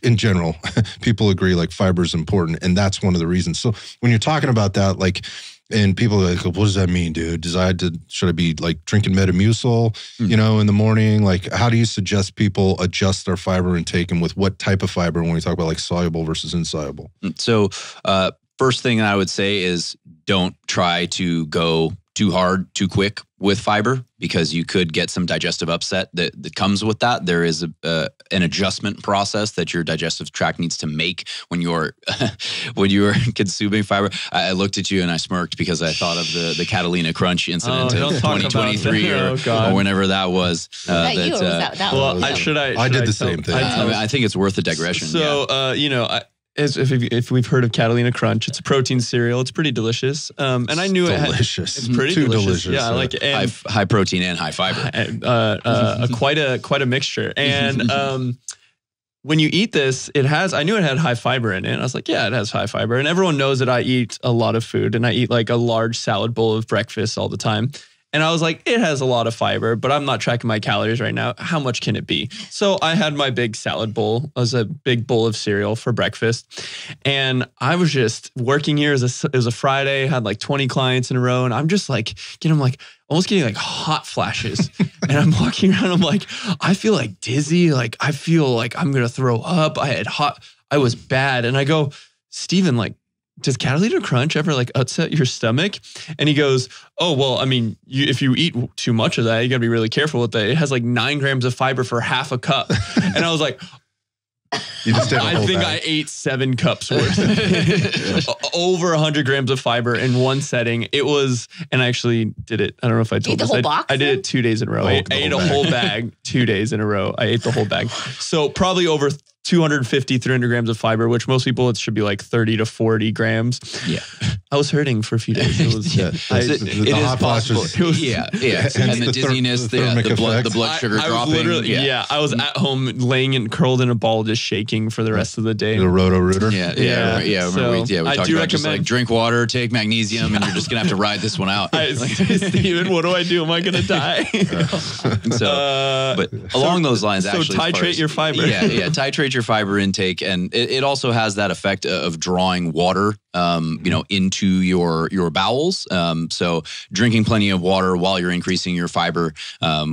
in general, people agree like fiber is important, and that's one of the reasons. So when you're talking about that, like, and people are like, what does that mean, dude? Should I be like drinking Metamucil, in the morning? Like, how do you suggest people adjust their fiber intake, and with what type of fiber when we talk about like soluble versus insoluble? So first thing I would say is don't try to go too hard, too quick with fiber, because you could get some digestive upset that comes with that. There is an adjustment process that your digestive tract needs to make when you're consuming fiber. I looked at you and I smirked because I thought of the Catalina Crunch incident in 2023 or whenever that was. I did the same thing. I think it's worth a digression. So, if we've heard of Catalina Crunch, it's a protein cereal. It's pretty delicious. And I knew it's pretty delicious. Yeah, I like it. And high protein and high fiber. Quite a mixture. And when you eat this, I knew it had high fiber in it. I was like, yeah, it has high fiber. And everyone knows that I eat a lot of food, and I eat like a large salad bowl of breakfast all the time. And I was like, it has a lot of fiber, but I'm not tracking my calories right now. How much can it be? So I had my big salad bowl. It was a big bowl of cereal for breakfast. And I was just working here. It was a Friday, had like 20 clients in a row. And I'm just like, almost getting like hot flashes. And I'm walking around. I'm like, I feel like dizzy. Like, I feel like I'm going to throw up. I was bad. And I go, Steven, like, does Catalina Crunch ever like upset your stomach? And he goes, oh, well, I mean, if you eat too much of that, you got to be really careful with that. It has like 9 grams of fiber for half a cup. And I was like, I think I ate 7 cups worth. Over 100 grams of fiber in one setting. It was, and I actually did it. I don't know if I told this. I did it 2 days in a row. I ate a whole bag 2 days in a row. I ate the whole bag. So probably over 250, 300 grams of fiber, which most people, it should be like 30 to 40 grams. Yeah. I was hurting for a few days. It was, it is possible. Yeah. And the dizziness, the blood sugar dropping. I was at home laying and curled in a ball, just shaking for the rest of the day. The Roto-Rooter. Yeah. Remember we talked about just like drink water, take magnesium, and you're just going to have to ride this one out. Steven, what do I do? Am I going to die? But along those lines, actually. So titrate your fiber. Titrate your fiber intake, and it also has that effect of drawing water, into your bowels. So drinking plenty of water while you're increasing your fiber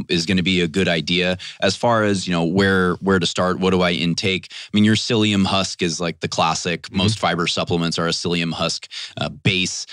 is going to be a good idea. As far as where to start, what do I intake? I mean, your psyllium husk is like the classic. Most fiber supplements are a psyllium husk base.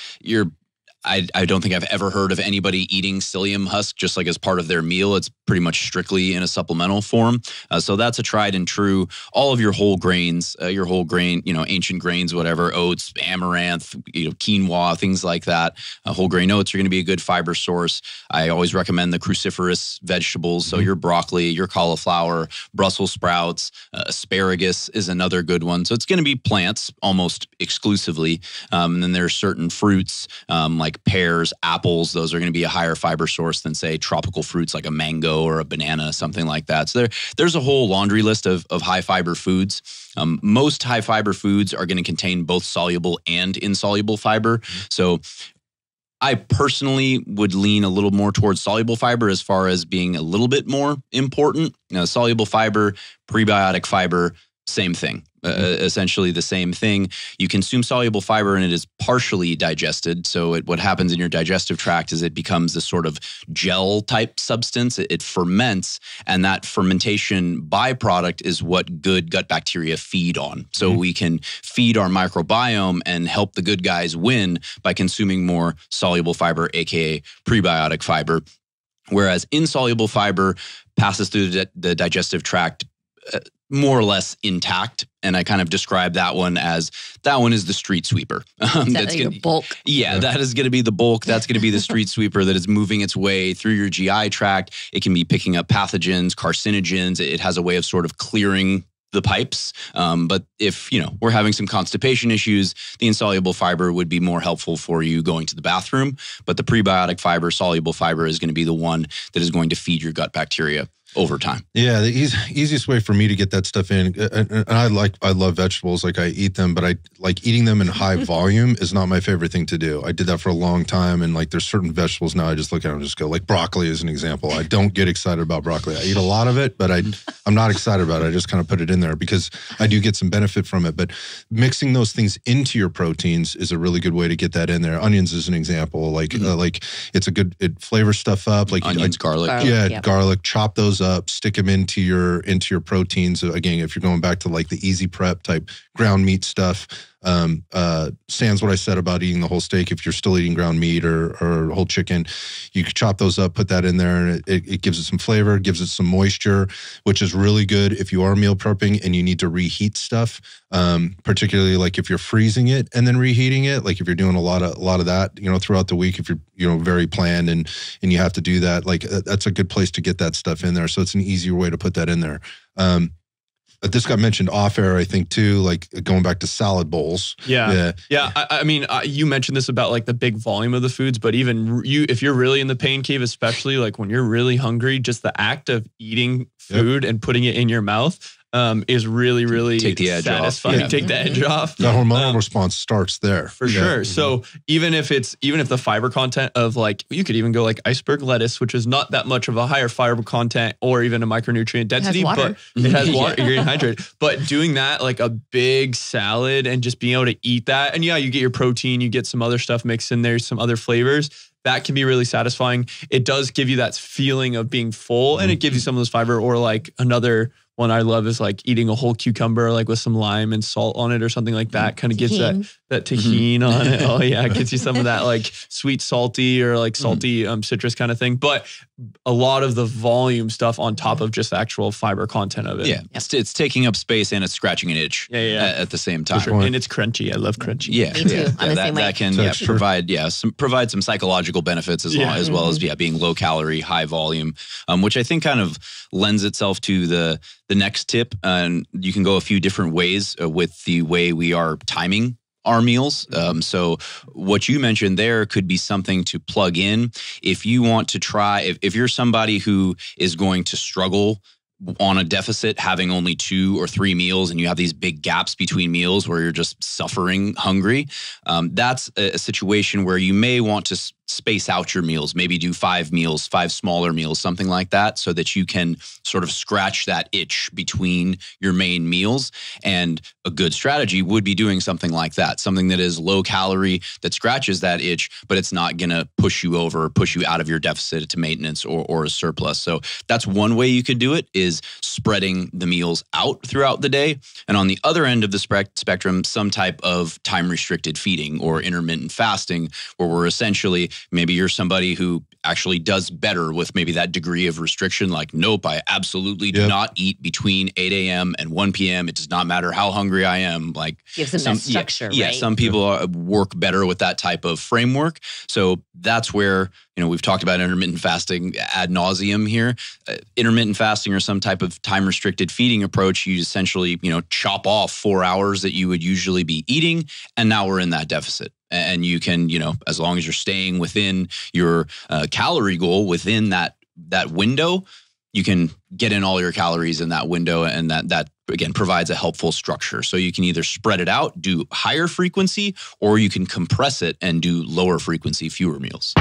I don't think I've ever heard of anybody eating psyllium husk just like as part of their meal. It's pretty much strictly in a supplemental form. So that's a tried and true. All of your whole grains, ancient grains, whatever, oats, amaranth, quinoa, things like that. Whole grain oats are going to be a good fiber source. I always recommend the cruciferous vegetables. So your broccoli, your cauliflower, Brussels sprouts, asparagus is another good one. So it's going to be plants almost exclusively. And then there's certain fruits like pears, apples. Those are going to be a higher fiber source than, say, tropical fruits like a mango or a banana, something like that. So there's a whole laundry list of high fiber foods. Most high fiber foods are going to contain both soluble and insoluble fiber. So I personally would lean a little more towards soluble fiber as far as being a little bit more important. Soluble fiber, prebiotic fiber, same thing. Essentially the same thing. You consume soluble fiber and it is partially digested. So what happens in your digestive tract is it becomes this sort of gel type substance. It ferments, and that fermentation byproduct is what good gut bacteria feed on. So we can feed our microbiome and help the good guys win by consuming more soluble fiber, aka prebiotic fiber. Whereas insoluble fiber passes through the digestive tract more or less intact. And I kind of describe that one as, that one is the street sweeper. That's your bulk. Yeah, that is going to be the bulk. That's going to be the street sweeper that is moving its way through your GI tract. It can be picking up pathogens, carcinogens. It has a way of sort of clearing the pipes. But if, we're having some constipation issues, the insoluble fiber would be more helpful for you going to the bathroom. But the prebiotic fiber, soluble fiber is going to be the one that is going to feed your gut bacteria. over time. Yeah, the easiest way for me to get that stuff in, and I love vegetables, like I eat them, but I like eating them in high volume is not my favorite thing to do. I did that for a long time, and like there's certain vegetables now I just look at them and just go, like broccoli is an example. I don't get excited about broccoli. I eat a lot of it, but I'm not excited about it. I just kind of put it in there because I do get some benefit from it. But mixing those things into your proteins is a really good way to get that in there. Onions is an example. Like it's a good, it flavors stuff up. Like onions, garlic. Garlic. Chop those up, stick them into your proteins. Again, if you're going back to like the easy prep type ground meat stuff, sans what I said about eating the whole steak. If you're still eating ground meat or whole chicken, you could chop those up, put that in there, and it gives it some flavor, gives it some moisture, which is really good if you are meal prepping and you need to reheat stuff. Particularly like if you're freezing it and then reheating it, like if you're doing a lot of that, throughout the week, if you're very planned and you have to do that, like that's a good place to get that stuff in there. So it's an easier way to put that in there. This got mentioned off air, I think, too, like going back to salad bowls. Yeah. I mean, you mentioned this about like the big volume of the foods, but even if you're really in the pain cave, especially like when you're really hungry, just the act of eating food and putting it in your mouth is really, really take the edge satisfying. off. Take the edge off. The hormonal response starts there. For sure. So even if the fiber content of like, you could even go like iceberg lettuce, which is not that much of a higher fiber content or even a micronutrient density, but it has water, you're getting hydrated. But doing that, like a big salad and just being able to eat that. And you get your protein, you get some other stuff mixed in there, some other flavors. That can be really satisfying. It does give you that feeling of being full and it gives you some of those fiber. Or like another one I love is like eating a whole cucumber, like with some lime and salt on it or something like that. Kind of gets that tahini on it. Oh yeah, it gets you some of that like sweet, salty or like salty citrus kind of thing. But a lot of the volume stuff on top of just the actual fiber content of it. Yeah, it's taking up space and it's scratching an itch at the same time. Sure. And it's crunchy. I love crunchy. Me too. That can provide some psychological benefits as well as being low calorie, high volume, which I think kind of lends itself to the next tip. And you can go a few different ways with the way we are timing our meals. So what you mentioned there could be something to plug in if you want to try, if you're somebody who is going to struggle on a deficit, having only 2 or 3 meals and you have these big gaps between meals where you're just suffering hungry. That's a situation where you may want to space out your meals, maybe do 5 meals, 5 smaller meals, something like that, so that you can sort of scratch that itch between your main meals. And a good strategy would be doing something like that, something that is low calorie, that scratches that itch, but it's not going to push you out of your deficit to maintenance or a surplus. So that's one way you could do it, is spreading the meals out throughout the day. And on the other end of the spectrum, some type of time restricted feeding or intermittent fasting, where we're essentially, maybe you're somebody who actually does better with maybe that degree of restriction. Like, nope, I absolutely do not eat between 8 a.m. and 1 p.m. It does not matter how hungry I am. Like, gives them that structure, right? Yeah, some people work better with that type of framework. So that's where, we've talked about intermittent fasting ad nauseum here. Intermittent fasting or some type of time restricted feeding approach, you essentially, chop off 4 hours that you would usually be eating. And now we're in that deficit. And you can, as long as you're staying within your calorie goal within that window, you can get in all your calories in that window. And that again, provides a helpful structure. So you can either spread it out, do higher frequency, or you can compress it and do lower frequency, fewer meals.